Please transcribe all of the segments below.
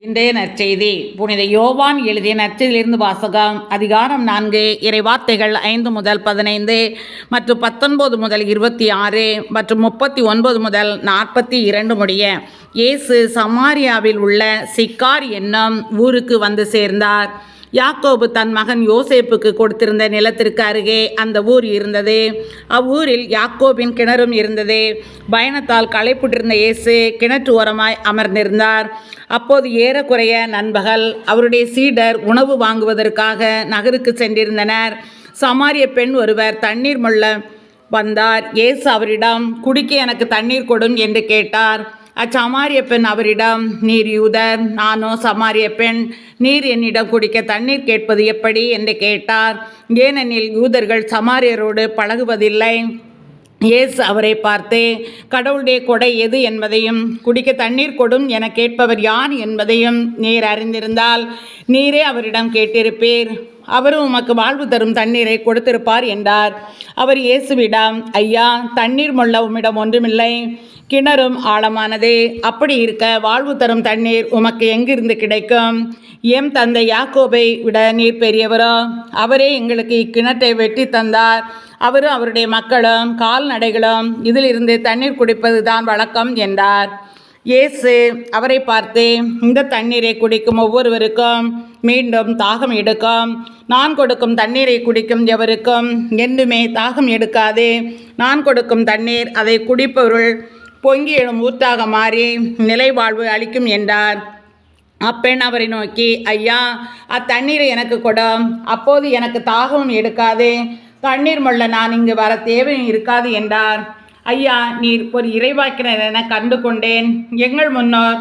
இன்றைய நற்செய்தி புனித யோவான் எழுதிய நற்செய்தியிலிருந்து வாசகம். அதிகாரம் 4, இறைவார்த்தைகள் 5 முதல் 15 மற்றும் 19 முதல் 26 மற்றும் 39 முதல் 42 முடிய. இயேசு சமாரியாவில் உள்ள சிக்கார் என்னும் ஊருக்கு வந்து சேர்ந்தார். யாக்கோபு தன் மகன் யோசேப்புக்கு கொடுத்திருந்த நிலத்திற்கு அருகே அந்த ஊர் இருந்தது. அவ்வூரில் யாக்கோபின் கிணறும் இருந்தது. பயணத்தால் களைப்புற்றிருந்த இயேசு கிணற்று ஓரமாய் அமர்ந்திருந்தார். அப்போது ஏறக்குறைய நண்பகல். அவருடைய சீடர் உணவு வாங்குவதற்காக நகருக்கு சென்றிருந்தனர். சமாரிய பெண் ஒருவர் தண்ணீர் மொள்ள வந்தார். இயேசு அவரிடம், குடிக்க எனக்கு தண்ணீர் கொடும் என்று கேட்டார். அச்சமாரிய பெண் அவரிடம், நீர் யூதர், நானோ சமாரிய பெண், நீர் என்னிடம் குடிக்க தண்ணீர் கேட்பது எப்படி என்று கேட்டார். ஏனெனில் யூதர்கள் சமாரியரோடு பழகுவதில்லை. இயேசு அவரை பார்த்து, கடவுளுடைய கொடை எது என்பதையும் குடிக்க தண்ணீர் கொடும் என கேட்பவர் யார் என்பதையும் நீர் அறிந்திருந்தால் நீரே அவரிடம் கேட்டிருப்பீர், அவரும் உமக்கு வாழ்வு தரும் தண்ணீரை கொடுத்திருப்பார் என்றார். அவர் இயேசுவிடம், ஐயா, தண்ணீர் மொள்ள உம்மிடம் ஒன்றுமில்லை, கிணறும் ஆழமானது. அப்படி இருக்க வாழ்வு தரும் தண்ணீர் உமக்கு எங்கிருந்து கிடைக்கும்? எம் தந்தை யாக்கோபை விட நீர் பெரியவரோ? அவரே எங்களுக்கு இக்கிணற்றை வெட்டி தந்தார். அவரும் அவருடைய மக்களும் கால்நடைகளும் இதிலிருந்து தண்ணீர் குடிப்பது தான் வழக்கம் என்றார். இயேசு அவரை பார்த்து, இந்த தண்ணீரை குடிக்கும் ஒவ்வொருவருக்கும் மீண்டும் தாகம் எடுக்கும். நான் கொடுக்கும் தண்ணீரை குடிக்கும் எவருக்கும் என்றுமே தாகம் எடுக்காது. நான் கொடுக்கும் தண்ணீர் அதை குடிப்பவர்கள் பொங்கி எழும் ஊற்றாக மாறி நிலைவாழ்வு அளிக்கும் என்றார். அப்பெண் அவரை நோக்கி, ஐயா, அத்தண்ணீரை எனக்கு கொடும், அப்போது எனக்கு தாகமும் எடுக்காது, தண்ணீர் மொள்ள நான் இங்கு வர தேவை இருக்காது என்றார். ஐயா, நீர் ஒரு இறைவாக்கினர் என கண்டு கொண்டேன். எங்கள் முன்னோர்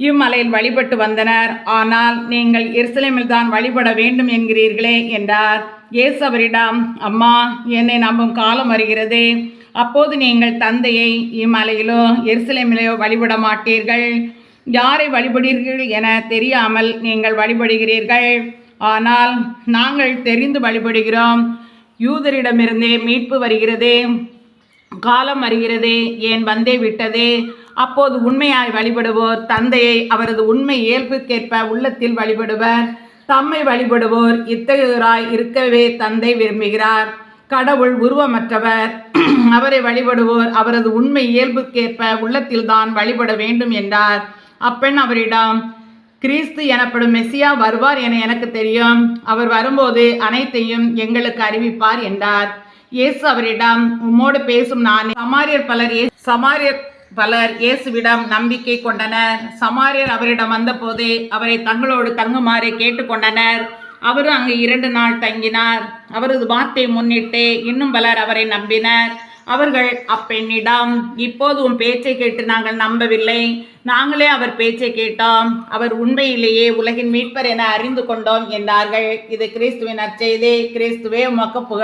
இம்மலையில் வழிபட்டு வந்தனர், ஆனால் நீங்கள் எருசலேமில் தான் வழிபட வேண்டும் என்கிறீர்களே என்றார். இயேசு அவரிடம், அம்மா, என்னை நம்பும் காலம் வருகிறது, அப்போது நீங்கள் தந்தையை இம்மலையிலோ எருசலேமிலோ வழிபட மாட்டீர்கள். யாரை வழிபடுகிறீர்கள் என தெரியாமல் நீங்கள் வழிபடுகிறீர்கள். ஆனால் நாங்கள் தெரிந்து வழிபடுகிறோம். யூதரிடமிருந்தே மீட்பு வருகிறது, காலம் வருகிறது, ஏன் வந்தே விட்டது. அப்போது உண்மையாய் வழிபடுவோர் தந்தையை அவரது உண்மை இயல்புக்கேற்ப உள்ளத்தில் வழிபடுவர். தம்மை வழிபடுவோர் இத்தகையோராய் இருக்கவே தந்தை விரும்புகிறார். கடவுள் உருவமற்றவர். அவரை வழிபடுவோர் அவரது உண்மை இயல்புக்கேற்ப உள்ளத்தில்தான் வழிபட வேண்டும் என்றார். அப்பெண் அவரிடம், கிறிஸ்து எனப்படும் மெசியா வருவார் என எனக்கு தெரியும். அவர் வரும்போது அனைத்தையும் எங்களுக்கு அறிவிப்பார் என்றார். இயேசு அவரிடம், உம்மோடு பேசும் நானே. சமாரியர் பலர் இயேசுவிடம் நம்பிக்கை கொண்டனர். சமாரியர் அவரிடம் வந்தபோது அவரை தங்களோடு தங்குமாறு கேட்டுக்கொண்டனர். அவரும் அங்கு 2 நாள் தங்கினார். அவரது வார்த்தை முன்னிட்டு இன்னும் பலர் அவரை நம்பினர். அவர்கள் அப்பெண்ணிடம், இப்போது உன் பேச்சை கேட்டு நாங்கள் நம்பவில்லை, நாங்களே அவர் பேச்சை கேட்டோம். அவர் உண்மையிலேயே உலகின் மீட்பர் என அறிந்து கொண்டோம் என்றார்கள். இது கிறிஸ்துவின் நற்செய்தி. கிறிஸ்துவே உமக்கு புகழ்.